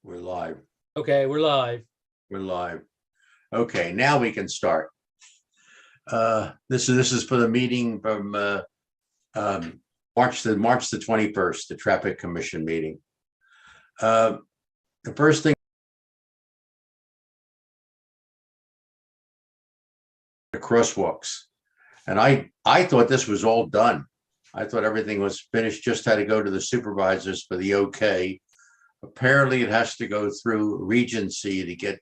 We're live. Okay, we're live. We're live. Okay, now we can start. This is for the meeting from March the 21st, the Traffic Commission meeting. The first thing, the crosswalks, and I thought this was all done. I thought everything was finished, just had to go to the supervisors for the okay. Apparently, it has to go through Regency to get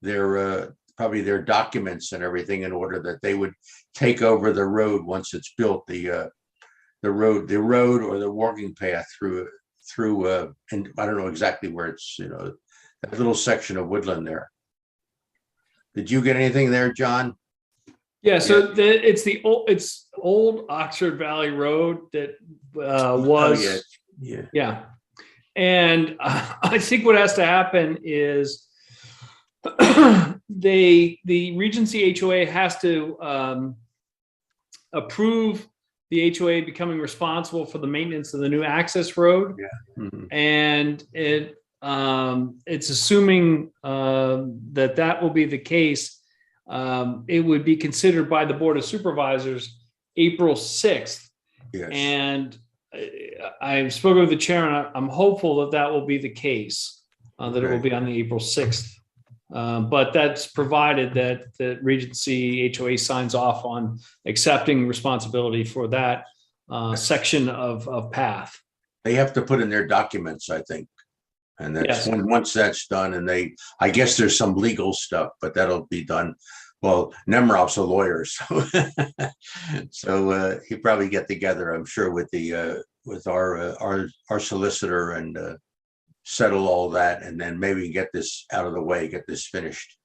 their probably their documents and everything in order that they would take over the road once it's built. The road or the walking path through and I don't know exactly where it's, that little section of woodland there. Did you get anything there, John? Yeah, so it's old Oxford Valley Road that was. Oh, yeah. Yeah. And I think what has to happen is the Regency HOA has to approve the HOA becoming responsible for the maintenance of the new access road. Yeah. Mm-hmm. And it's assuming that will be the case. It would be considered by the Board of Supervisors April 6th. Yes. And I've spoken with the chair, and I'm hopeful that will be the case, that it will be on the April 6th. But that's provided that the Regency HOA signs off on accepting responsibility for that section of path. They have to put in their documents, I think. And that's once that's done, and I guess there's some legal stuff, but that'll be done. Well, Nemirov's a lawyer, so he'll probably get together, I'm sure, with our solicitor and settle all that, and then maybe get this out of the way, get this finished.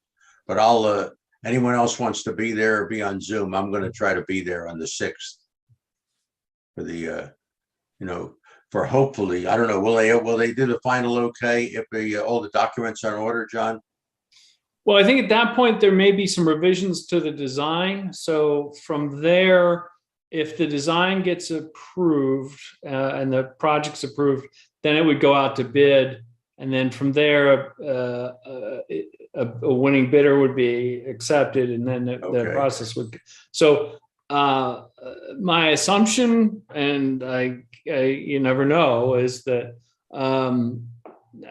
But I'll anyone else wants to be there or be on Zoom, I'm going to try to be there on the 6th for the for hopefully, I don't know, will they do the final okay if all the documents are in order, John? Well, I think at that point, there may be some revisions to the design. So from there, if the design gets approved and the project's approved, then it would go out to bid. And then from there, a winning bidder would be accepted, and then the process would. So my assumption, and you never know, is that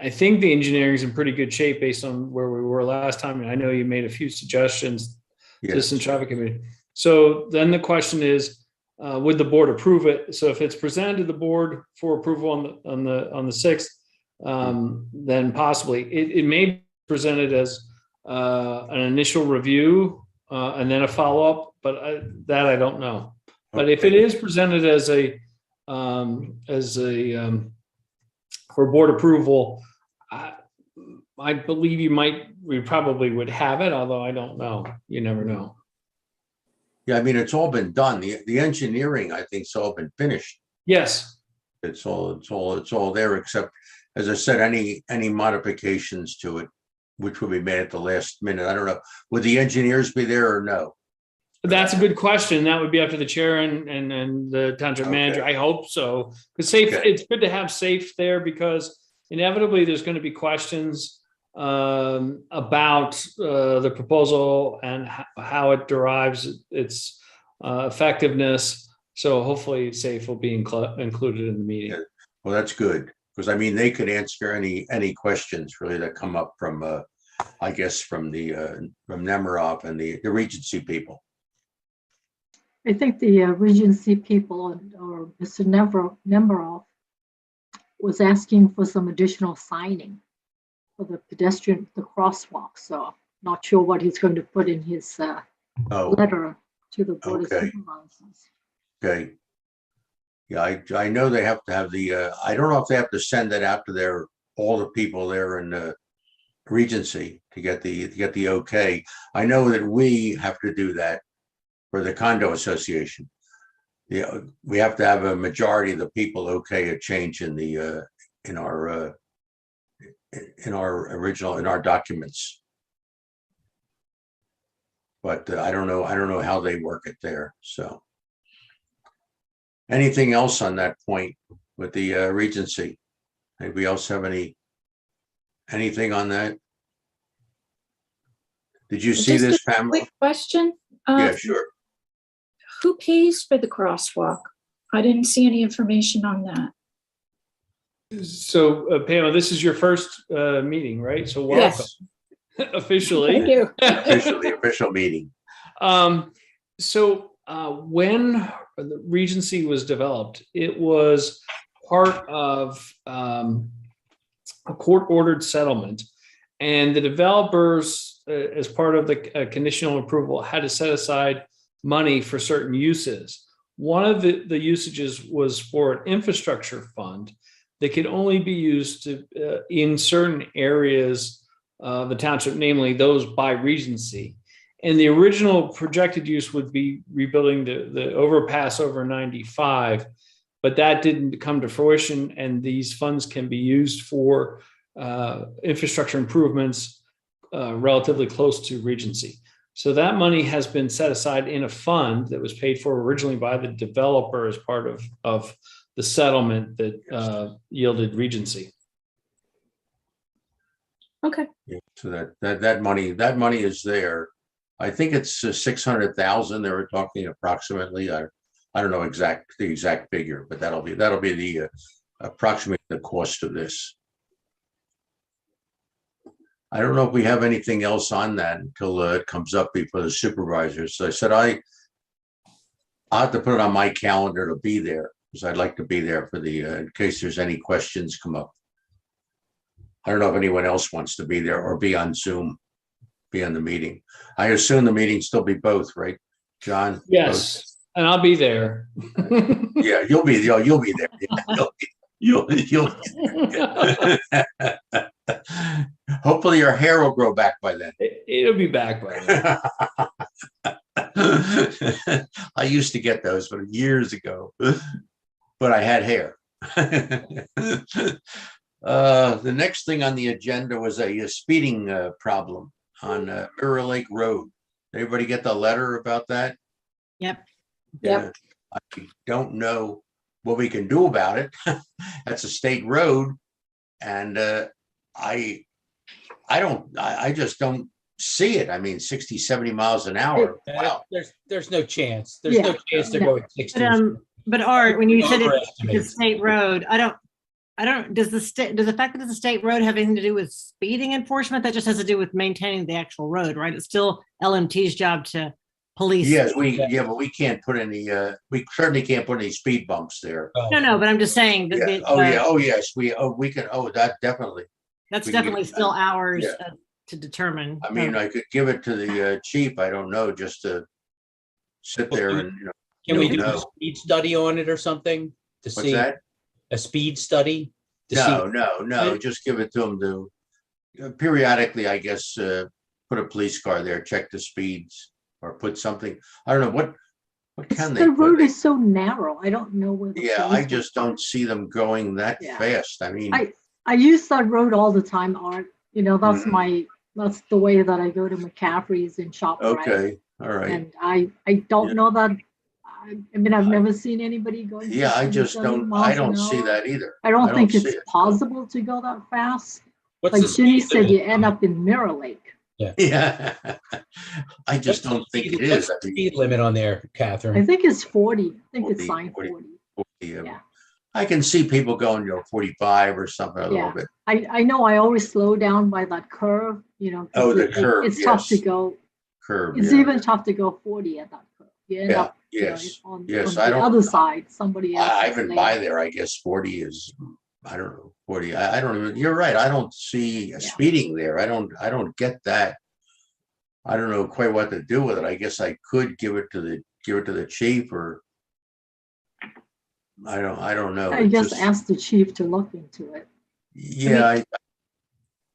I think the engineering is in pretty good shape based on where we were last time. And I know you made a few suggestions to the traffic committee. So then the question is, would the board approve it? So if it's presented to the board for approval on the 6th, then possibly it may be presented as an initial review and then a follow-up, but that I don't know. But if it is presented as a for board approval, I believe we probably would have it, although I don't know. You never know. Yeah, I mean, it's all been done. The engineering, I think, it's all been finished. Yes. It's all there, except, as I said, any modifications to it, which will be made at the last minute. I don't know. Would the engineers be there or no? That's a good question. That would be up to the chair and the township manager. I hope so. Because it's good to have safe there, because inevitably there's going to be questions about the proposal and how it derives its effectiveness. So hopefully safe will be included in the meeting. Yeah. Well, that's good, because I mean, they could answer any questions really that come up from I guess from Nemirov and the Regency people. I think the Regency people or Mr. Nemirov was asking for some additional signing for the crosswalk. So not sure what he's going to put in his letter to the Board of Supervisors. Okay. Yeah, I know they have to have I don't know if they have to send that out to all the people there in the Regency to get the okay. I know that we have to do that for the condo association. Yeah, we have to have a majority of the people okay a change in our documents. But I don't know how they work it there. So anything else on that point with the Regency? Anybody else have any Anything on that? Did you see Just a this, Pamela? quick question. Yeah, sure. Who pays for the crosswalk? I didn't see any information on that. So Pamela, this is your first meeting, right? So welcome Yes. officially. Thank you. Official meeting. When the Regency was developed, it was part of a court-ordered settlement, and the developers, as part of the conditional approval, had to set aside money for certain uses. One of the usages was for an infrastructure fund that could only be used to, in certain areas of the township, namely those by Regency. And the original projected use would be rebuilding the overpass over 95, but that didn't come to fruition, and these funds can be used for infrastructure improvements relatively close to Regency. So that money has been set aside in a fund that was paid for originally by the developer as part of the settlement that yielded Regency. Okay. Yeah, so that money is there. I think it's 600,000. They were talking approximately. I don't know the exact figure, but that'll be the approximate the cost of this. I don't know if we have anything else on that until it comes up before the supervisors. So I said I'll have to put it on my calendar to be there, because I'd like to be there for the in case there's any questions come up. I don't know if anyone else wants to be there or be on Zoom, be on the meeting. I assume the meeting still be both, right, John? Yes, both. And I'll be there. Yeah, you'll be there. You'll Hopefully your hair will grow back by then. It'll be back by then. I used to get those, but years ago, but I had hair. The next thing on the agenda was a speeding problem on Mirror Lake Road. Everybody get the letter about that? Yep. Yeah. I don't know what we can do about it. That's a state road, and I just don't see it. I mean, 60, 70 miles an hour. Wow. There's no chance. There's no chance they're going 60. But Art, when you said it's a Overestimated. state road, I don't, does the fact that it's a state road have anything to do with speeding enforcement? That just has to do with maintaining the actual road, right? It's still LMT's job to police. Yes, but we can't put any, we certainly can't put any speed bumps there. No, but I'm just saying that. Yeah. Oh, yes, we can, that definitely. That's we can definitely get still that. ours Yeah. to determine. I mean, I could give it to the chief, I don't know, just to sit there and, Can we do no. a speed study on it or something to What's see that? a speed study? To No, just give it to them to periodically, I guess, put a police car there, check the speeds, or put something, I don't know, what can they The put? road is so narrow. I don't know where. the Yeah, police I would just park. don't see them going that Yeah. fast. I mean, I use that road all the time, Art. You know, that's Mhm. that's the way that I go to McCaffrey's and shop. okay, all right. And I don't Yeah. know that. I mean, I've never seen anybody going. Yeah, I 60, just 70 don't, miles I an don't see hour. that either. I don't think see it's it. possible to go that fast. What's Like the Ginny speed said, limit? you end up in Mirror Lake. Yeah, I just don't think it is. What's the speed limit on there, I Catherine? think it's 40. I think it's 40, signed 40. 40. Yeah. I can see people going, 45 or something a little Yeah. bit. I know I always slow down by that curve, 'cause Oh, the curve, it's tough to yes. go. Curve. It's yeah. even tough to go 40 at that curve. You end Yeah, up, yes, on yes, on I the don't- other side, somebody else. I is even later. by there, I guess 40 is, I don't know, 40. I don't even, you're right. I don't see a speeding there. I don't get that. I don't know quite what to do with it. I guess I could give it to the chief, or I don't know. I It just just- asked the chief to look into it. Yeah,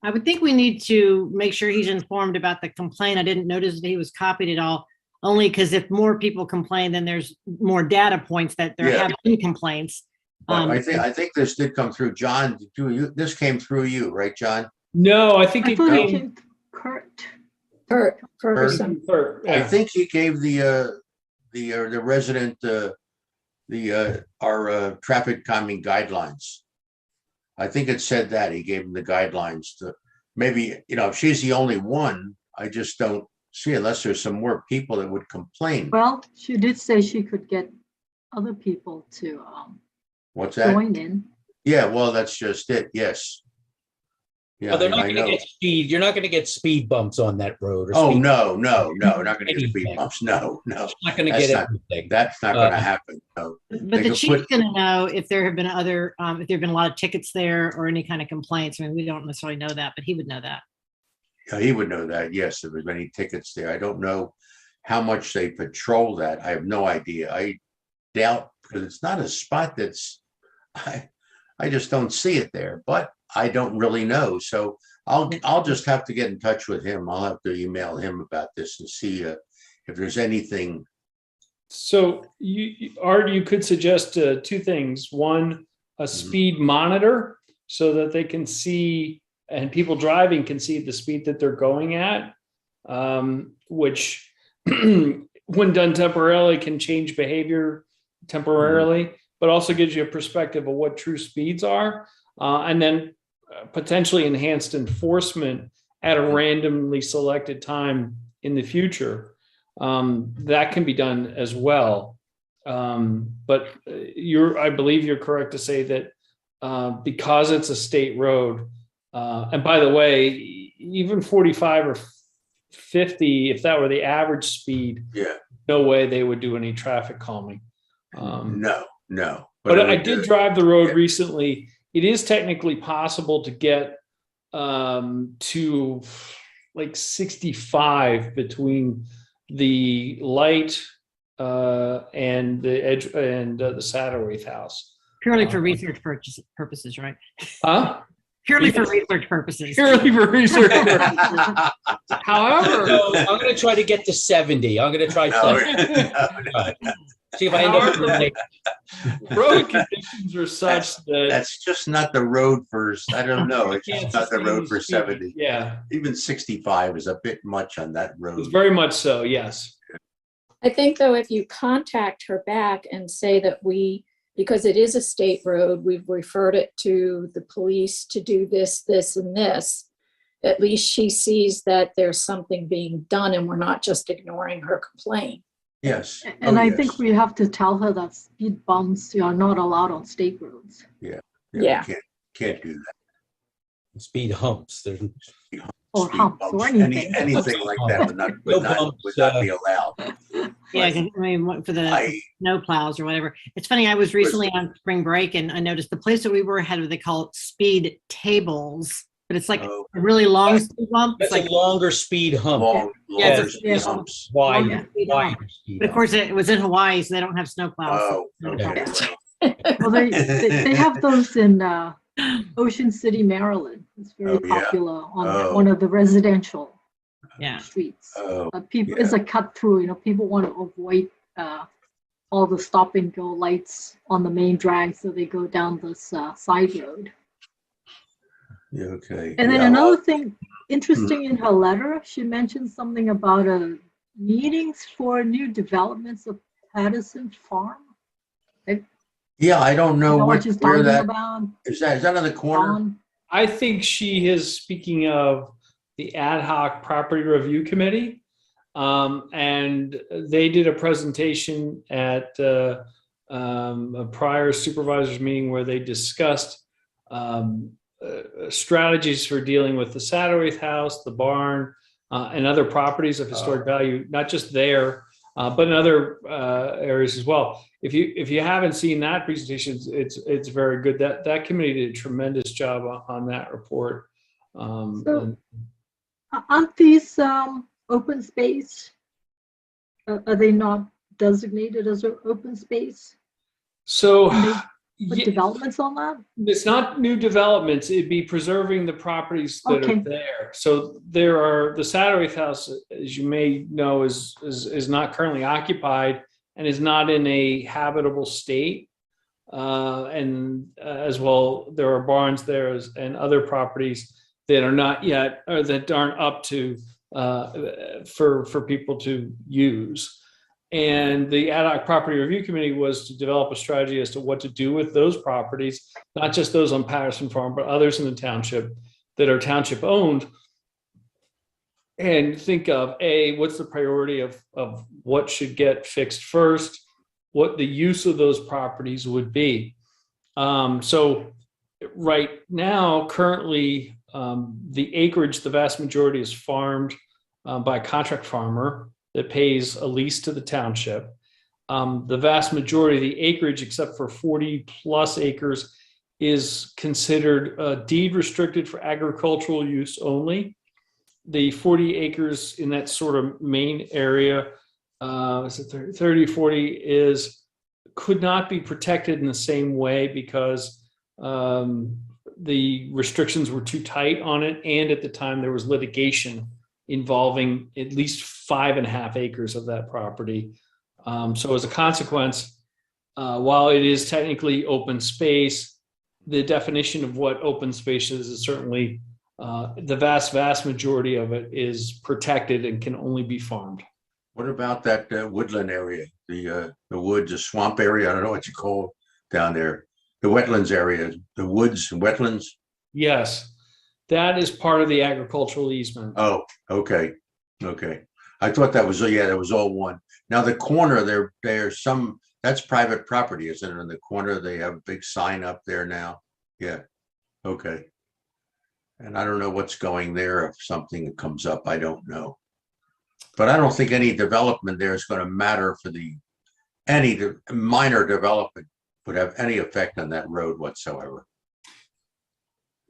I would think we need to make sure he's informed about the complaint. I didn't notice that he was copied at all, only because if more people complain, then there's more data points that there Yeah. have been complaints. but I think this did come through. John, this came through you, right, John? No, I think I it thought it came. came Kurt. Ferguson. I Yeah. think he gave the resident our traffic calming guidelines. I think it said that he gave him the guidelines to maybe, if she's the only one, I just don't see unless there's some more people that would complain. Well, she did say she could get other people to What's that? join in. Yeah, well, that's just it. Yes. Yeah, Well, they're not I going to know. get speed. You're not going to get speed bumps on that road. Or Oh, speed- no, not gonna get speed Anything. bumps. No. You're not going to That's get not- everything. That's not gonna happen. No. But They the could chief's put- gonna know if there have been other, if there've been a lot of tickets there or any kind of complaints. I mean, we don't necessarily know that, but he would know that. Yeah, he would know that. Yes, if there's any tickets there. I don't know how much they patrol that. I have no idea. I doubt, because it's not a spot I just don't see it there, but I don't really know. So I'll just have to get in touch with him. I'll have to email him about this and see if there's anything. So Art, you could suggest two things. One, a speed monitor so that they can see, and people driving can see the speed that they're going at, which when done temporarily can change behavior temporarily, but also gives you a perspective of what true speeds are. And then potentially enhanced enforcement at a randomly selected time in the future. That can be done as well. But I believe you're correct to say that because it's a state road, and by the way, even 45 or 50, if that were the average speed, Yeah. no way they would do any traffic calming. No. But it I would did do- drive the road Yeah. recently. It is technically possible to get to like 65 between the light and the edge and the Satterwaith house. Purely for research purposes, right? Huh? Purely for Yes. research purposes. Purely for research purposes. However, So I'm going to try to get to 70. I'm going to try No, 70. See if I end up. However- road conditions are such that That's just not the road for, I don't know. It's you can't just not the sustain road for speed. 70. Yeah, Even 65 is a bit much on that it's road. very much so. Yes. I think though, if you contact her back and say that because it is a state road, we've referred it to the police to do this, this, and this, at least she sees that there's something being done and we're not just ignoring her complaint. Yes. And Oh, I yes. think we have to tell her that speed bumps are not allowed on state roads. Yeah, Yeah. we can't do that. Speed humps. There's Or Speed humps bumps, or anything. Anything like that would No not bumps, be allowed. Yeah, 'cause, I mean, for the I, snow plows or whatever. It's funny, I was recently on spring break and I noticed the place that we were had what they call speed tables, but it's like oh, a really long speed bump. It's that's like, a longer speed hump. Yeah, longer it's yeah. humps. Wide, longer speed hump. wider speed But of hump. course, it was in Hawaii, so they don't have snow plows. Oh, okay. Well, they have those in Ocean City, Maryland. It's very Oh, yeah. popular on Oh. one of the residential Yeah. streets. Oh, People, yeah. it's a cut through. People want to avoid all the stop and go lights on the main drag, so they go down this side road. yeah, okay. And then Yeah, another well, thing interesting in her letter, she mentioned something about meetings for new developments of Patterson Farm. yeah, I don't You know know what where she's talking that about? is. Is that on the corner? Dawn? I think she is speaking of the ad hoc property review committee. And they did a presentation at a prior supervisors meeting where they discussed strategies for dealing with the Satterwaith house, the barn, and other properties of historic value, not just there, but in other areas as well. If you haven't seen that presentation, it's very good. That committee did a tremendous job on that report. So- Aren't these open space? Are they not designated as open space? So Can they put yeah, developments on that? it's not new developments. It'd be preserving the properties that Okay. are there. So there are the Satterwaith house, as you may know, is not currently occupied and is not in a habitable state. And as well, there are barns there and other properties that are not yet, or that aren't up to for people to use. And the ad hoc property review committee was to develop a strategy as to what to do with those properties, not just those on Patterson Farm, but others in the township that are township owned. And think of what's the priority of what should get fixed first, what the use of those properties would be. So right now, currently, the acreage, the vast majority is farmed by a contract farmer that pays a lease to the township. The vast majority of the acreage, except for 40 plus acres, is considered deed restricted for agricultural use only. The 40 acres in that sort of main area, is it 30, 40 could not be protected in the same way because the restrictions were too tight on it. And at the time there was litigation involving at least 5.5 acres of that property. So as a consequence, while it is technically open space, the definition of what open space is certainly the vast majority of it is protected and can only be farmed. What about that woodland area, the woods, the swamp area? I don't know what you call it down there. The wetlands area, the woods and wetlands. Yes, that is part of the agricultural easement. Oh, okay. I thought that was, that was all one. Now the corner there's some, that's private property, isn't it? In the corner, they have a big sign up there now. Yeah. Okay. And I don't know what's going there. If something comes up, I don't know. But I don't think any development there is going to matter for any minor development would have any effect on that road whatsoever.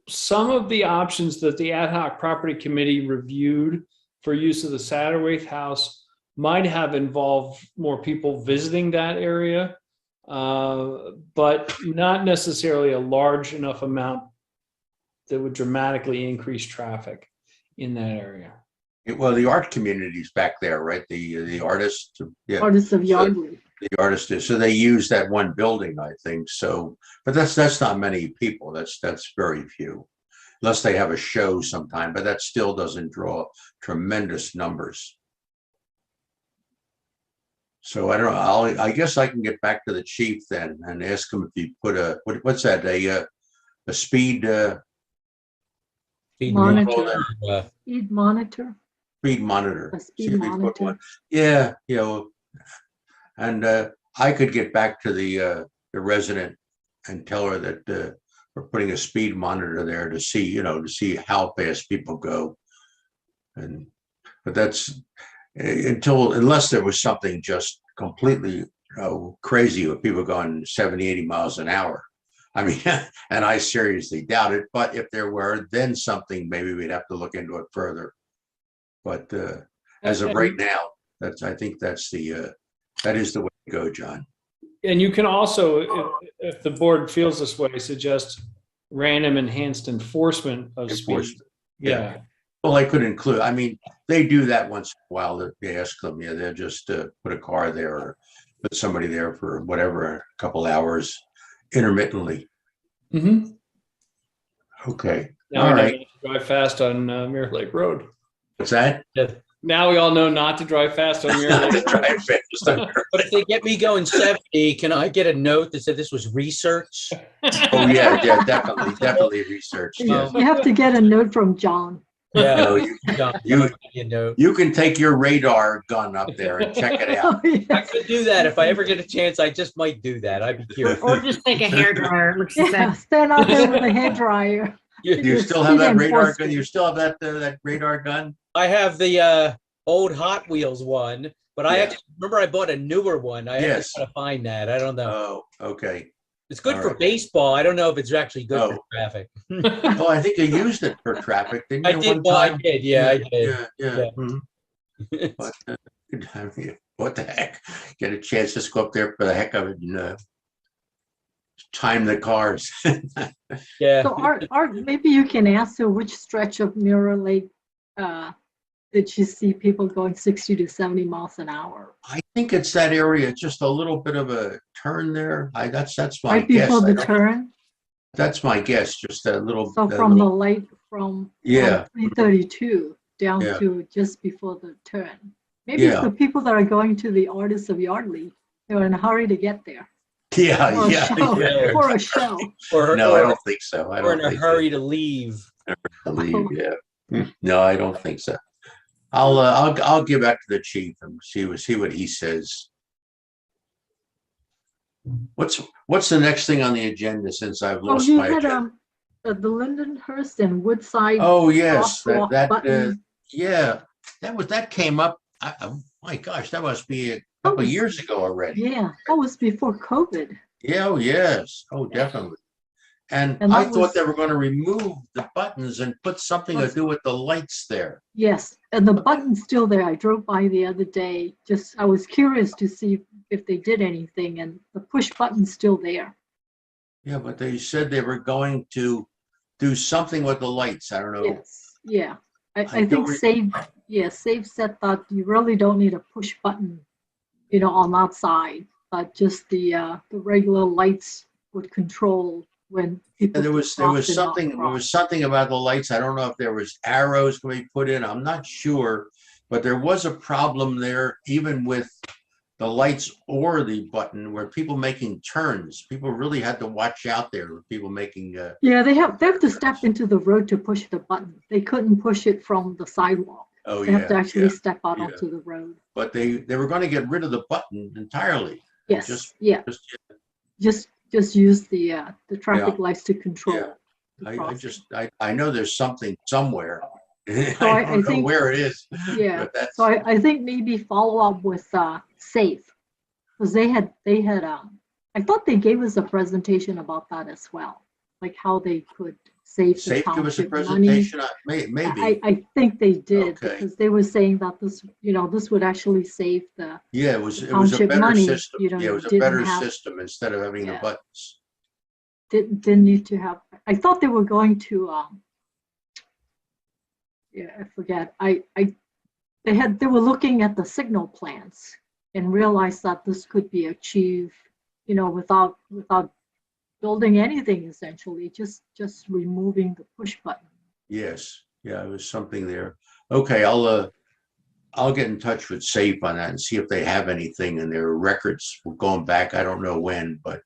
Some of the options that the ad hoc property committee reviewed for use of the Satterthwaite House might have involved more people visiting that area, but not necessarily a large enough amount that would dramatically increase traffic in that area. Well, the art community's back there, right? The artists, yeah. Artists of Yardley. The artists is, so they use that one building, I think. So, but that's not many people. That's very few, unless they have a show sometime. But that still doesn't draw tremendous numbers. So I don't know. I guess I can get back to the chief then and ask him if he put what's that, a speed Monitor. Uh, Speed monitor. speed monitor. A See speed if he put monitor. one. Yeah, and I could get back to the resident and tell her that we're putting a speed monitor there to see how fast people go. But that's unless there was something just completely crazy with people going 70, 80 miles an hour. I mean, and I seriously doubt it. But if there were, then something maybe we'd have to look into it further. But as of right now, I think that is the way to go, John. And you can also, if the board feels this way, suggest random enhanced enforcement of speed. Yeah. Well, I could include. I mean, they do that once in a while. They ask them. They'll just put a car there or put somebody there for whatever, a couple hours, intermittently. Mm-hmm. Okay. Now All we know right. not to drive fast on Mirror Lake Road. What's that? Now we all know not to drive fast on Mirror Lake Road. Drive fast. But if they get me going 70, can I get a note that said this was research? Oh yeah, definitely research. Yes. You have to get a note from John. Yeah. No, you you can take your radar gun up there and check it out. Oh, yes. I could do that. If I ever get a chance, I just might do that. I'd be curious. Or just take a hairdryer. It looks the Yeah, same. stand out there with a hairdryer. Do you Your still have that speed radar gun? enforcement. You still have that radar gun? I have the old Hot Wheels one, but I Yeah. actually remember I bought a newer one. I have Yes. to find that. I don't know. Oh, okay. It's good all for right. baseball. I don't know if it's actually good for Oh. traffic. Well, I think you used it for traffic, didn't you? I did. one Well, I time? did. Yeah, I did. Yeah. Yeah. Mhm. But I mean, what the heck? Get a chance to go up there for the heck of it and time the cars. Yeah. So Art, maybe you can answer which stretch of Mirror Lake did you see people going 60 to 70 miles an hour? I think it's that area, just a little bit of a turn there. That's my Right guess. before I the don't- turn? That's my guess, just a little. So that from the little- light from Yeah. 332 down Yeah. to just before the turn. Maybe it's Yeah. the people that are going to the Artists of Yardley. They're in a hurry to get there Yeah, for a yeah. show. yeah. For a show. No, I don't think so. I We're don't in a think hurry to leave. to leave. Yeah. No, I don't think so. I'll give back to the chief and see what he says. What's the next thing on the agenda since I've Oh, lost you my had agenda? the Lindenhurst and Woodside Oh, yes, crosswalk button. yeah, that came up. My gosh, that must be a couple of years ago already. Yeah, that was before COVID. Yeah, oh, yes. Oh, definitely. And And I that thought was- they were going to remove the buttons and put something to do with the lights there. Yes, and the button's still there. I drove by the other day. I was curious to see if they did anything, and the push button's still there. Yeah, but they said they were going to do something with the lights. I don't know. Yes, yeah. I don't think re- Save said that you really don't need a push button, on that side, but just the regular lights would control when people. And there was cross and not something cross. about the lights. I don't know if there was arrows going to be put in. I'm not sure, but there was a problem there, even with the lights or the button, where people making turns. People really had to watch out there. People making. Yeah, they have to step into the road to push the button. They couldn't push it from the sidewalk. Oh They have to yeah, actually yeah. step out yeah. onto the road. But they were going to get rid of the button entirely. Yes, Just- yeah, Just just use the traffic lights to control. Yeah. the crossing. I know there's something somewhere. So I I don't know think- where it is. Yeah, But that's so I think maybe follow up with Safe, because they had I thought they gave us a presentation about that as well, like how they could save the Safe. Give us a township money. presentation. Maybe. I think they did, Okay. because they were saying that this would actually save the Yeah, it was a township better money, system. Yeah, it was a didn't better have- system instead of having the Yeah. buttons. didn't need to have. I thought they were going to I forget. They were looking at the signal plans and realized that this could be achieved, without building anything, essentially, just removing the push button. Yes. Yeah, it was something there. Okay, I'll get in touch with Safe on that and see if they have anything in their records going back. I don't know when, but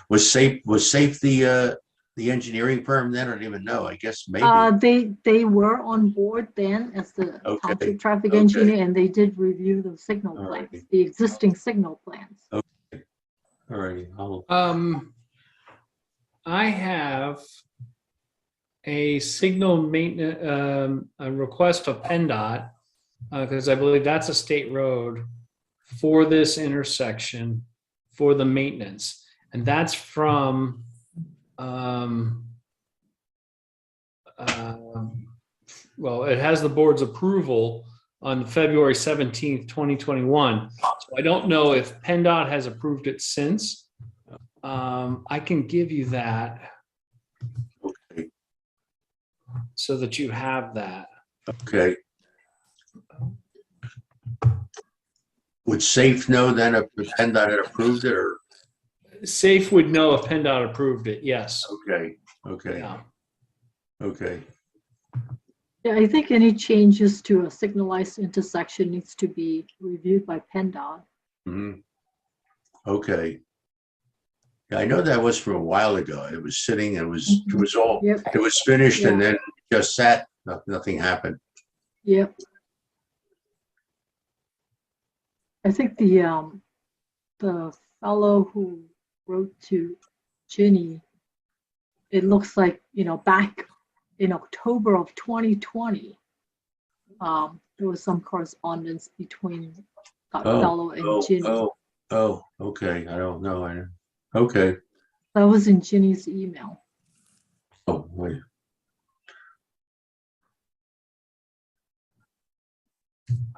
was Safe the engineering firm then? I don't even know. I guess maybe. They were on board then as the Okay, township traffic okay. engineer, and they did review the signal All plans, righty. the existing signal plans. All righty. I have a signal maintenance, a request of PennDOT, because I believe that's a state road for this intersection for the maintenance. And that's from, well, it has the board's approval on February 17th, 2021. So I don't know if PennDOT has approved it since. I can give you that Okay. so that you have that. Okay. Would Safe know then if PennDOT had approved it or? Safe would know if PennDOT approved it, yes. Okay, okay, Yeah. okay. Yeah, I think any changes to a signalized intersection needs to be reviewed by PennDOT. Mhm. Okay. Yeah, I know that was from a while ago. It was sitting, it was all, Yep, it was finished and Yeah. then just sat, nothing happened. yep. I think the fellow who wrote to Ginny, it looks like, back in October of 2020, there was some correspondence between that fellow and Ginny. Okay. I don't know. Okay. That was in Ginny's email. Oh, wait.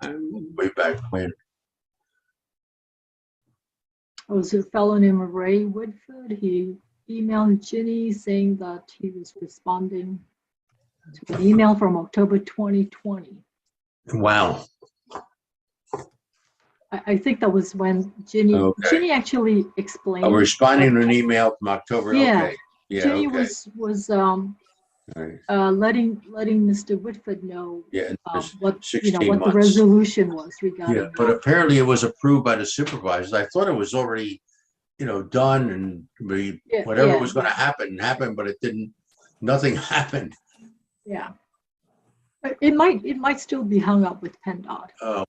Way back when. It was a fellow named Ray Woodford. He emailed Ginny saying that he was responding to an email from October 2020. Wow. I think that was when Ginny Okay. actually explained. I'm responding to an email from October. Yeah. Okay. Yeah, Ginny okay. was Right. letting Mr. Whitford know Yeah, and there's what, 16 what the months. resolution was Yeah, regarding but that. apparently it was approved by the supervisors. I thought it was already, done and whatever was going to happen, but it didn't. Nothing happened. Yeah. But it might still be hung up with PennDOT. Oh,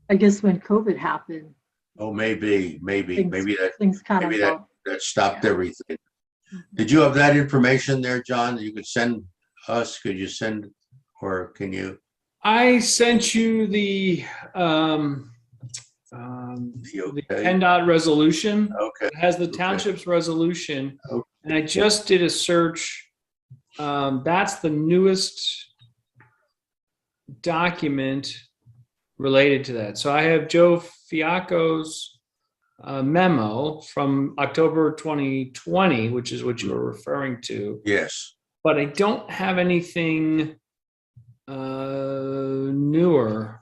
I guess when COVID happened, maybe that things kind maybe of, that stopped Yeah. everything. Did you have that information there, John, that you could send us? Could you send, or can you? I sent you the Okay. PennDOT resolution. Okay. It has the Okay. township's resolution, Okay. and I just did a search. That's the newest document related to that. So I have Joe Fiacco's memo from October 2020, which is what you were referring to, Yes. but I don't have anything newer.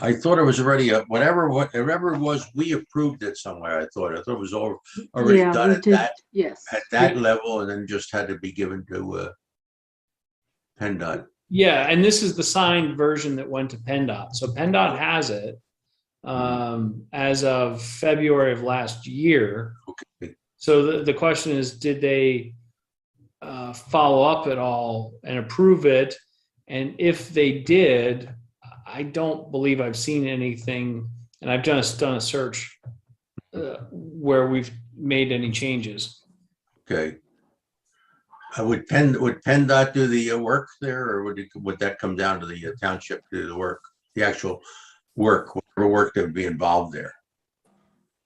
I thought it was already whatever it was, we approved it somewhere. I thought it was already yeah, done we at did, that yes. level, and then just had to be given to PennDOT. Yeah, and this is the signed version that went to PennDOT. So PennDOT has it as of February of last year. Okay. So the question is, did they follow up at all and approve it? And if they did, I don't believe I've seen anything, and I've done a search where we've made any changes. Okay. Would PennDOT do the work there, or would that come down to the township to do the work, the actual work, whatever work that would be involved there?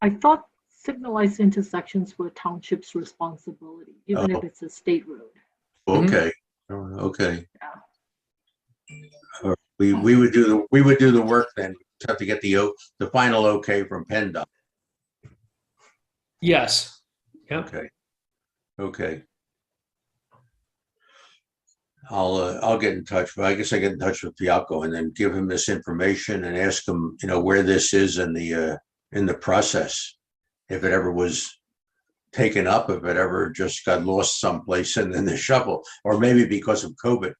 I thought signalized intersections were township's responsibility, even if it's a state road. Okay. Okay. We would do the work then. Have to get the final okay from PennDOT. Yes. Yep. Okay. Okay. I'll get in touch. But I guess I get in touch with Fialco and then give him this information and ask him, where this is in the process. If it ever was taken up, if it ever just got lost someplace and then the shuffle, or maybe because of COVID.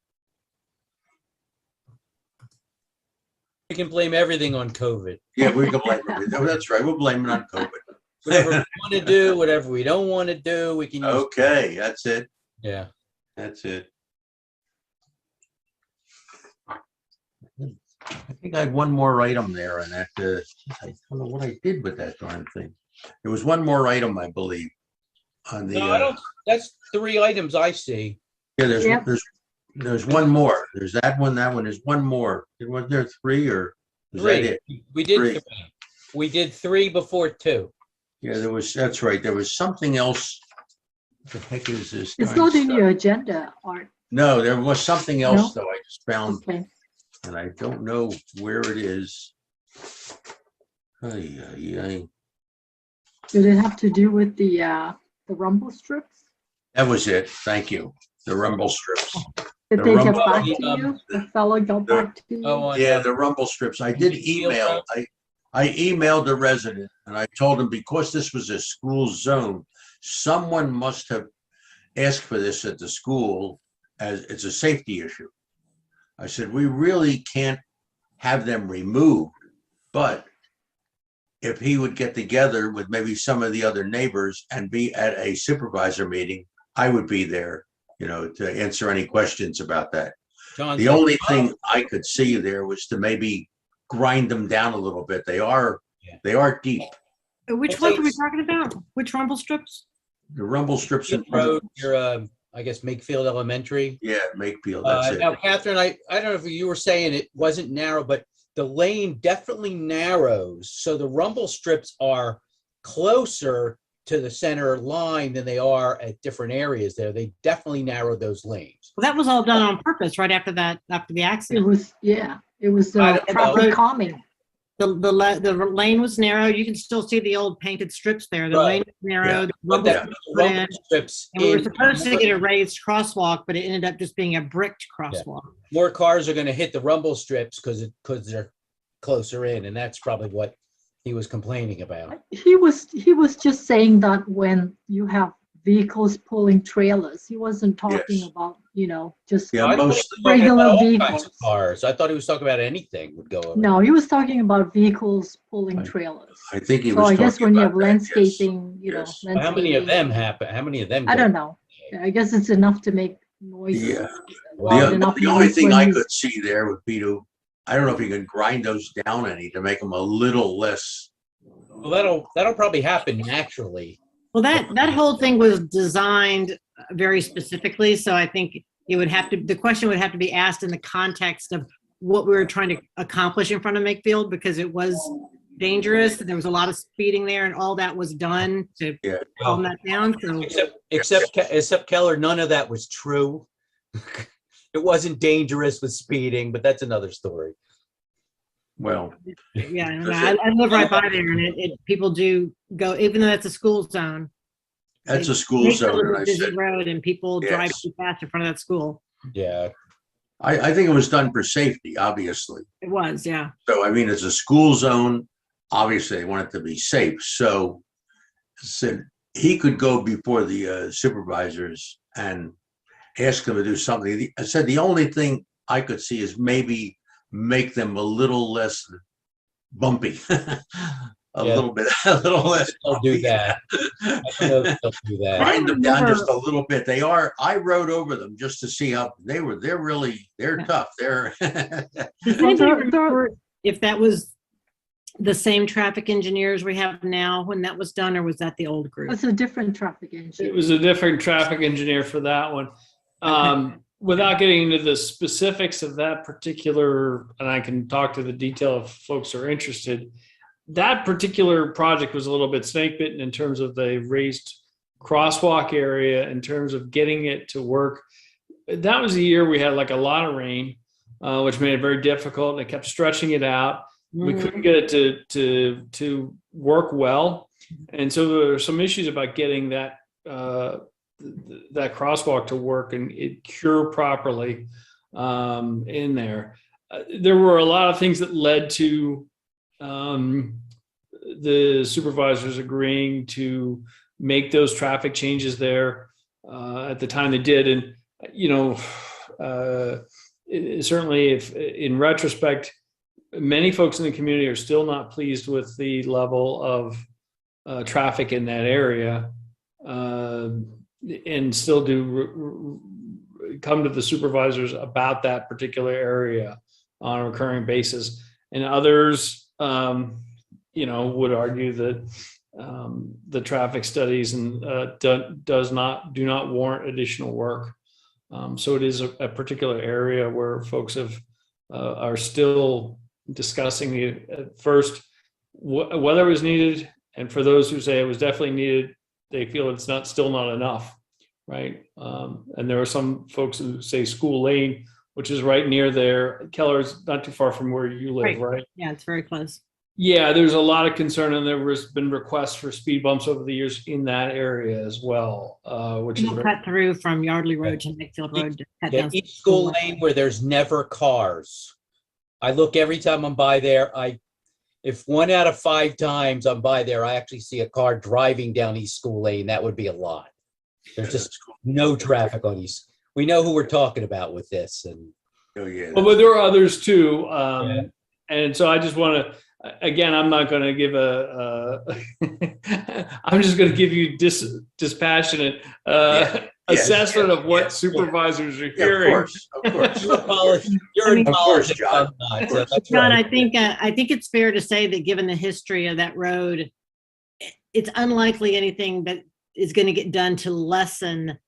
We can blame everything on COVID. Yeah, we can blame it. Oh, that's right. We'll blame it on COVID. Whatever we want to do, whatever we don't want to do, we can use. Okay, that's it. Yeah. That's it. I think I had one more item there, and that I don't know what I did with that darn thing. There was one more item, I believe, on the. No, I don't. That's 3 items I see. Yeah, Yep. there's one more. There's that one. There's one more. Was there 3 or was that 3. it? We did 3. 3. We did 3 before 2. Yeah, that's right. There was something else. What the heck is this? It's darn not in stuff? your agenda, Art. No, there was something else No? though. I just found, Okay. and I don't know where it is. Ay, ay, ay. Did it have to do with the rumble strips? That was it. Thank you. The rumble strips. Did The they get rumble- back to you? The fellow got the- back to you? Oh, on, Yeah, the rumble strips. I did Makefield email. I emailed the resident and I told him because this was a school zone, someone must have asked for this at the school as it's a safety issue. I said, we really can't have them removed, but if he would get together with maybe some of the other neighbors and be at a supervisor meeting, I would be there, to answer any questions about that. John's The like, only "Oh, thing I could see there was to maybe grind them down a little bit. They are deep. Which Well, ones are we talking about? Which rumble strips? The rumble strips in Makefield front of, Road, your, I guess, Makefield Elementary. yeah, Makefield, that's it. Now, Catherine, I don't know if you were saying it wasn't narrow, but the lane definitely narrows. So the rumble strips are closer to the center line than they are at different areas there. They definitely narrowed those lanes. Well, that was all done on purpose right after the It accident. was I don't traffic know. calming. The lane was narrow. You can still see the old painted strips there. The Right. lane was narrow. The But rumble that strips the put rumble in. strips, And we were in- supposed to get a raised crosswalk, but it ended up just being a bricked crosswalk. more cars are going to hit the rumble strips because they're closer in, and that's probably what he was complaining about. He was just saying that when you have vehicles pulling trailers. He wasn't talking Yes. about, just Yeah, I thought he was most, talking about regular all kinds of vehicles. Cars. I thought he was talking about anything would go over. No, he was talking about vehicles pulling I- trailers. I think he So was I guess talking when you about have that, yes. landscaping, Yes. But how many of them landscaping, happen? How many of them? I go don't know. I guess it's enough to make noise. Yeah. loud The, enough the only noise thing when I he's- could see there would be I don't know if you can grind those down any to make them a little less. Well, that'll probably happen naturally. Well, that whole thing was designed very specifically, so I think the question would have to be asked in the context of what we were trying to accomplish in front of Makefield, because it was dangerous. There was a lot of speeding there, and all that was done to Yeah. calm that down. So Except Keller, none of that was true. It wasn't dangerous with speeding, but that's another story. Well, yeah, and I live right by there, and people do go, even though that's a school zone. that's a school Makefield zone, is and a I busy said, road, and people drive Yes. too fast in front of that school. Yeah. I think it was done for safety, obviously. It was, yeah. So, I mean, it's a school zone. Obviously, they want it to be safe. So, said he could go before the supervisors and ask them to do something. I said the only thing I could see is maybe make them a little less bumpy, a Yeah. little bit, a little less. They'll do bumpy. that. I know they'll do that. Grind them down remember- just a little bit. They are. I rode over them just to see how they were. They're Yeah. tough. They're. Does Well, anybody there- remember if that was the same traffic engineers we have now when that was done, or was that the old group? That's a different traffic engineer. It was a different traffic engineer for that one. Without getting into the specifics of that particular, and I can talk to the detail if folks are interested, that particular project was a little bit snake bitten in terms of the raised crosswalk area, in terms of getting it to work. That was the year we had like a lot of rain, which made it very difficult, and it kept stretching it out. We couldn't get it to work well, and so there were some issues about getting that that crosswalk to work and it cure properly in there. There were a lot of things that led to the supervisors agreeing to make those traffic changes there at the time they did, and certainly, if in retrospect, many folks in the community are still not pleased with the level of traffic in that area, and still do come to the supervisors about that particular area on a recurring basis. And others, would argue that the traffic studies and do not warrant additional work. So it is a particular area where folks are still discussing first whether it was needed, and for those who say it was definitely needed, they feel it's still not enough, right? And there are some folks who say School Lane, which is right near there. Keller's not too far from where you live, right? Yeah, it's very close. Yeah, there's a lot of concern, and there has been requests for speed bumps over the years in that area as well, which is People cut through from Yardley Road to Makefield Road to cut Yeah, down. each school lane where there's never cars. I look every time I'm by there. If 1 out of 5 times I'm by there, I actually see a car driving down East School Lane, that would be a lot. There's just no traffic on East. We know who we're talking about with this, and Oh, yeah. Well, but there are others too. Yeah. And so I just want to, again, I'm not going to give I'm just going to give you dispassionate Yes, assessment of what yes, supervisors are Yeah, of hearing. course, of course. you're a politician. You're I mean- in politics. Of course, John. I'm not, so course. that's John, right. I think it's fair to say that given the history of that road, it's unlikely anything that is going to get done to lessen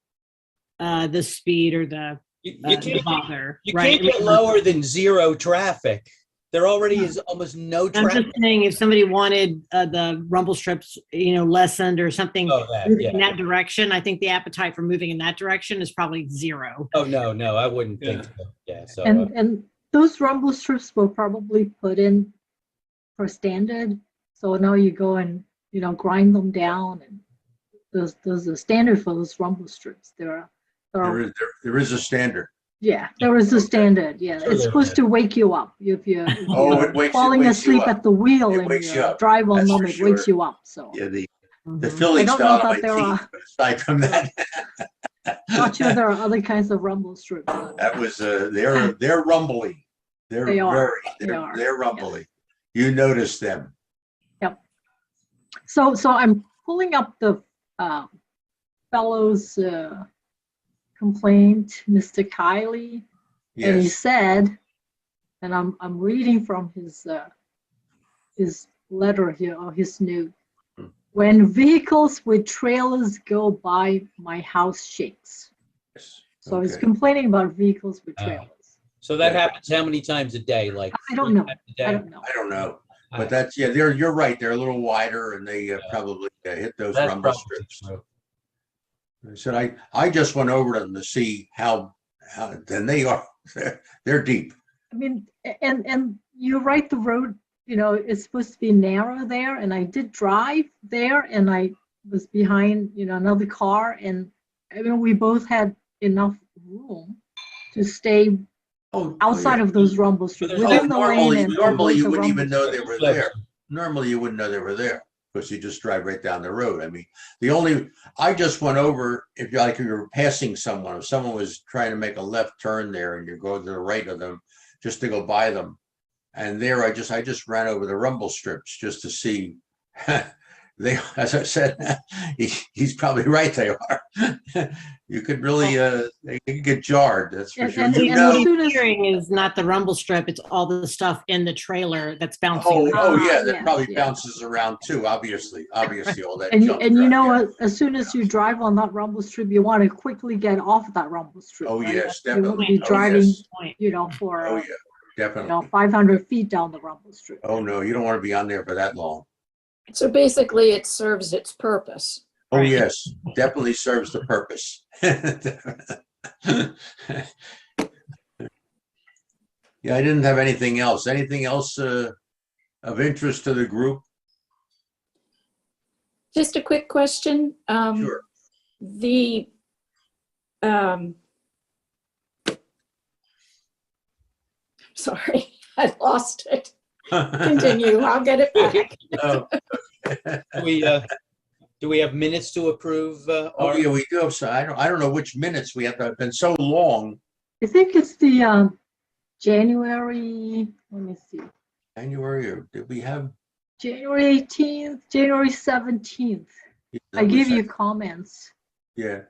the speed or the You the can't, bother. you right? can't get lower than 0 traffic. There already is almost no I'm traffic. just saying, if somebody wanted the rumble strips, lessened or something Oh, that, moving in yeah. that direction, I think the appetite for moving in that direction is probably 0. Oh, no, I wouldn't think Yeah. so. Yeah, so And those rumble strips were probably put in for standard. So now you go and, grind them down, and there's a standard for those rumble strips. There is a standard. there is a standard. Yeah, Sure it's there supposed is. to wake you up if you're Oh, it wakes you falling up. asleep at the wheel It and wakes you you up. drive on That's them. for It wakes sure. you up. So Yeah, The Mhm. Phillies don't got know on that my there team, are- but aside from that, Not sure there are other kinds of rumble strips. that was, they're rumbly. They're They are. very, They are. they're rumbly. You notice them. So I'm pulling up the fellow's complaint, Mr. Kiley, and he Yes. said, and I'm reading from his letter here or his note. Hmm. When vehicles with trailers go by, my house shakes. Yes. So he's Okay. complaining about vehicles with Oh. trailers. So that Yeah. happens how many times a day? Like I don't 3 know. times a day? I don't know. I don't know. I- But that's, yeah, you're right. They're a little wider and they probably hit those That's rumble probably strips. true. I said, I just went over them to see how then they are, they're deep. I mean, and you're right, the road, is supposed to be narrow there, and I did drive there, and I was behind, another car, and I mean, we both had enough room to stay Oh, outside yeah. of those rumble strips, there's within the lane and Normally avoid you the wouldn't even rumble know they strips. were there. Normally you wouldn't know they were there because you just drive right down the road. I mean, I just went over, if you were passing someone, if someone was trying to make a left turn there and you go to the right of them just to go by them. And there I just ran over the rumble strips just to see. They, as I said, he's probably right. They are. You could really, they could get jarred. That's for And- sure. and- You and know, as soon as- Hearing is not the rumble strip, it's all the stuff in the trailer that's bouncing. oh around. yeah, that yes, probably yeah. bounces around too. Obviously, all that. And junk you around, know yeah. what? As soon as you drive on that rumble strip, you want to quickly get off that rumble strip. Oh right? yes, You won't definitely. be Oh, driving, yes. Point. for Oh yeah, definitely. 500 feet down the rumble strip. Oh no, you don't want to be on there for that long. So basically, it serves its purpose. Oh Right. yes, definitely serves the purpose. Yeah, I didn't have anything else. Anything else of interest to the group? Just a quick question. Sure. The sorry, I lost it. Continue. I'll get it back. Oh, Do we have minutes to approve? oh yeah, we do. So I don't know which minutes we have. It's been so long. I think it's the January, let me see, January, or did we have? January 18th, January 17th. I gave you comments. Yeah.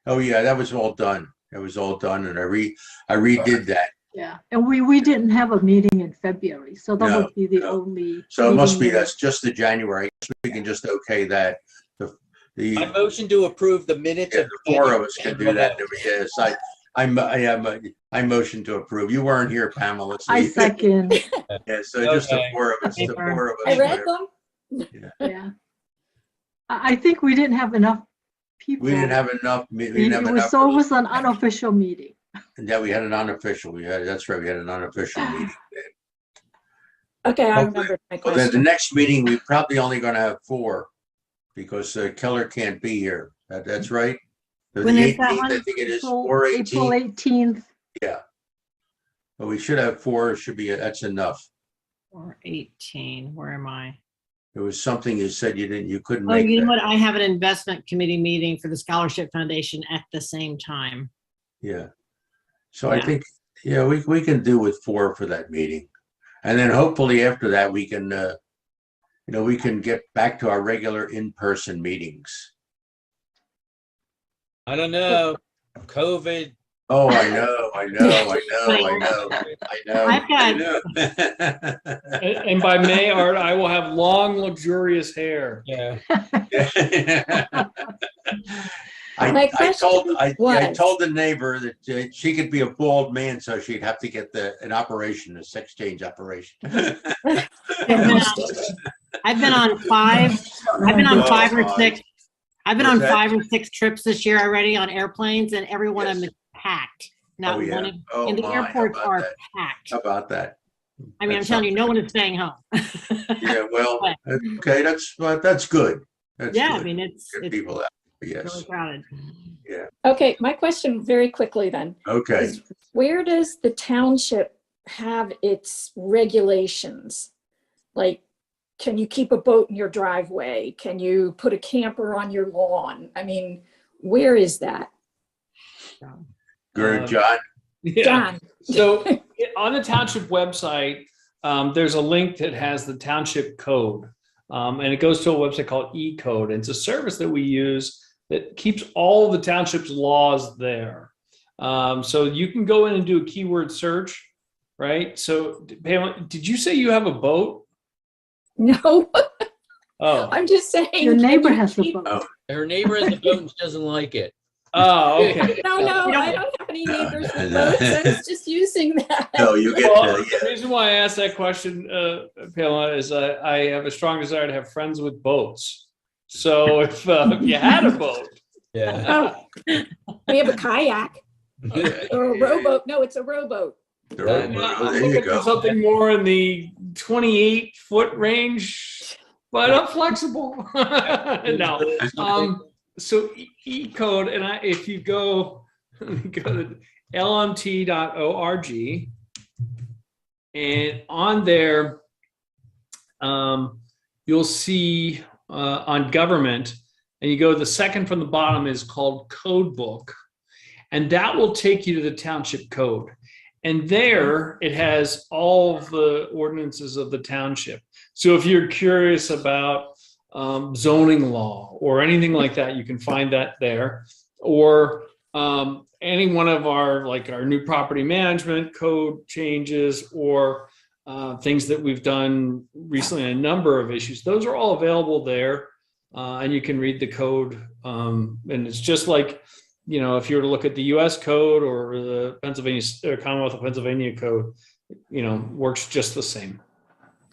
Oh yeah, that was all done. It was all done, and I redid that. Yeah, and we didn't have a meeting in February, so that No, would be the no. only. So it must be meeting. that's just the January. I guess we can just okay that. I motion to approve the minutes. Yeah, of the four of us January can do that. 12th. Yes, I motion to approve. You weren't here, Pamela. So I second, Yeah, so just the Okay. four of us, the Paper. four of I us. read them. yeah. I think we didn't have enough people. We didn't have enough. We didn't have It enough. was an unofficial meeting. And yeah, we had an unofficial. That's right. We had an unofficial meeting. Okay, I Okay. remembered my Well, then the question. next meeting, we probably only going to have four because Keller can't be here. That's right. The When is that 18th, I one? think it is April 4/18. 18th. Yeah. But we should have four. It should be, that's enough. Or 18, where am I? There was something you said you couldn't Oh, make you know that. what? I have an investment committee meeting for the Scholarship Foundation at the same time. Yeah. So I Yeah. think, yeah, we can do with four for that meeting. And then hopefully after that, we can, we can get back to our regular in-person meetings. I don't know. COVID. Oh, I know. I I've got- know. And by May, Art, I will have long, luxurious hair. Yeah. My question I was- told the neighbor that she could be a bald man, so she'd have to get an operation, a sex change operation. I've been on five. I've been on Oh, 5 or God. 6. I've been What's on that? 5 or 6 trips this year already on airplanes, and every one of them is packed. Not Oh, yeah. one of, Oh, and the my, how airports about are that? packed. How about that? I mean, I'm That's telling you, no one is staying home. Yeah, well, But- okay, that's good. That's Yeah, I good. mean, it's Get really people out. Yes. crowded. Okay, my question very quickly then Okay. is where does the township have its regulations? Like, can you keep a boat in your driveway? Can you put a camper on your lawn? I mean, where is that? Good, John. Yeah. John? So on the township website, there's a link that has the township code. And it goes to a website called eCode. And it's a service that we use that keeps all the township's laws there. So you can go in and do a keyword search, right? So Pamela, did you say you have a boat? No, Oh, I'm just saying. Your can neighbor you has a keep- boat. Her neighbor has a boat and she doesn't like it. oh, okay. No, I don't have any neighbors with boats. I was just using that. No, you get Well, the, the reason why I asked that question, Pamela, is I have a strong desire to have friends with boats. So if you had a boat, Yeah. Oh, we have a kayak or a rowboat. No, it's a rowboat. the road. I'm There you looking for go. something more in the 28-foot range, but I'm flexible. No. So E-code, and if you go, let me go to lmt.org, and on there, you'll see on government, and you go, the second from the bottom is called Code Book, and that will take you to the township code. And there it has all of the ordinances of the township. So if you're curious about zoning law or anything like that, you can find that there. Or any one of our, like our new property management code changes, or things that we've done recently, a number of issues. Those are all available there, and you can read the code. And it's just like, you know, if you were to look at the U.S. code or the Pennsylvania or Commonwealth of Pennsylvania code, you know, works just the same.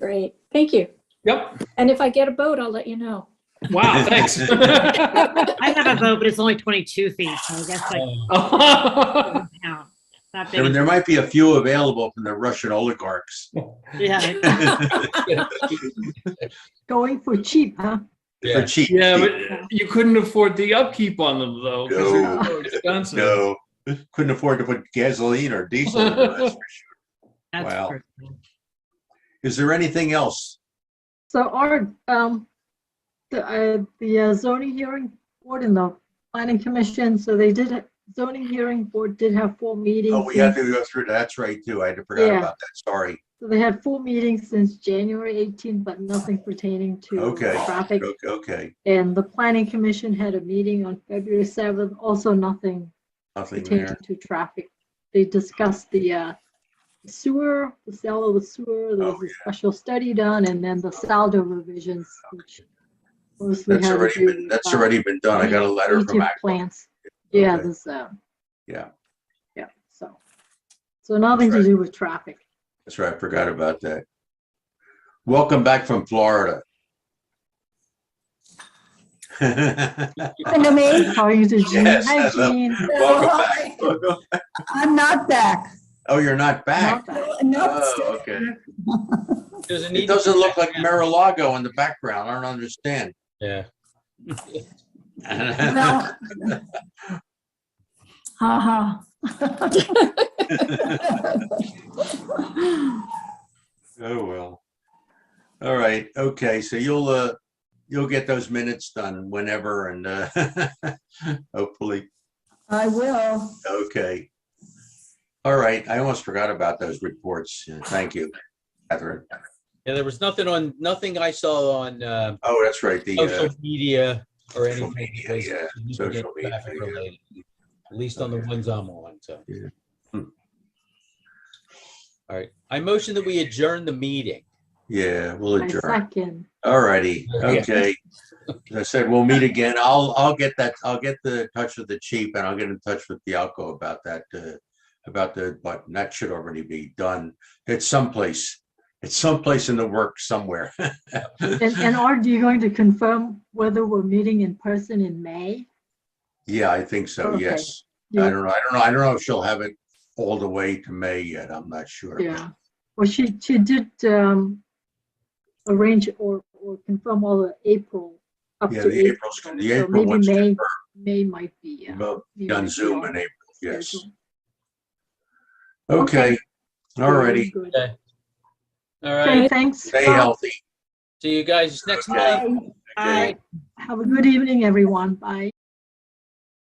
Great. Thank you. Yep. And if I get a boat, I'll let you know. Wow. Thanks. I have a boat, but it's only 22 feet, so I guess like doesn't count. Not big. There might be a few available from the Russian oligarchs. Yeah. Going for cheap, huh? They're cheap. Yeah, cheap. but you couldn't afford the upkeep on them though, because No. they're so expensive. No, couldn't afford to put gasoline or diesel in them, that's for sure. That's Wow. true. Is there anything else? So our, the zoning hearing board and the planning commission, so they did, zoning hearing board did have 4 meetings. Oh, we have to go through that. That's right, too. I forgot Yeah. about that. Sorry. So they had 4 meetings since January 18th, but nothing pertaining to Okay. traffic. Okay. And the planning commission had a meeting on February 7th, also nothing Nothing pertaining there. to traffic. They discussed the sewer, the sale of the sewer, there was Oh, a special study done, and then the saldo revisions, which mostly That's had to already do been, with, that's already been done. I got a letter from native Aqua. plants. Yeah, Okay. there's, Yeah, yeah, so nothing to right. do with traffic. that's right. I forgot about that. Welcome back from Florida. To me? How are you, Jean? Yes, Hi, hello. Jean. Welcome back. I'm not back. Oh, you're not back? Not bad. No, Oh, okay. Doesn't It need doesn't to- look like Mar-a-Lago in the background. I don't understand. Yeah. Well, haha. Oh, well. All right. Okay. So you'll get those minutes done whenever, and hopefully. I will. Okay. All right. I almost forgot about those reports. Thank you, Catherine. Yeah, there was nothing I saw on Oh, that's right. The social media or social anything. media, that was yeah, significant social media, traffic yeah. related, At least on the ones I'm on, so. Yeah. Hmm. All right. I motion that we adjourn the meeting. yeah, we'll I adjourn. second. All righty. Yeah. Okay. As I said, we'll meet again. I'll get that. I'll get the touch with the chief, and I'll get in touch with Bialco about that. About the button. That should already be done. It's someplace. It's someplace in the works somewhere. And are you going to confirm whether we're meeting in person in May? Yeah, I think so. Okay. Yes. Yeah. I don't know if she'll have it all the way to May yet. I'm not sure. Yeah, well, she did arrange or confirm all the April up Yeah, to the April. April's So the April maybe one's May might be. Well, maybe on might be Zoom on in April. Yes. schedule. Okay. All righty. Good. Okay. All right. Okay, thanks. Stay Bye. healthy. See you guys next Okay. month. Bye. All right. Have a good evening, everyone. Bye.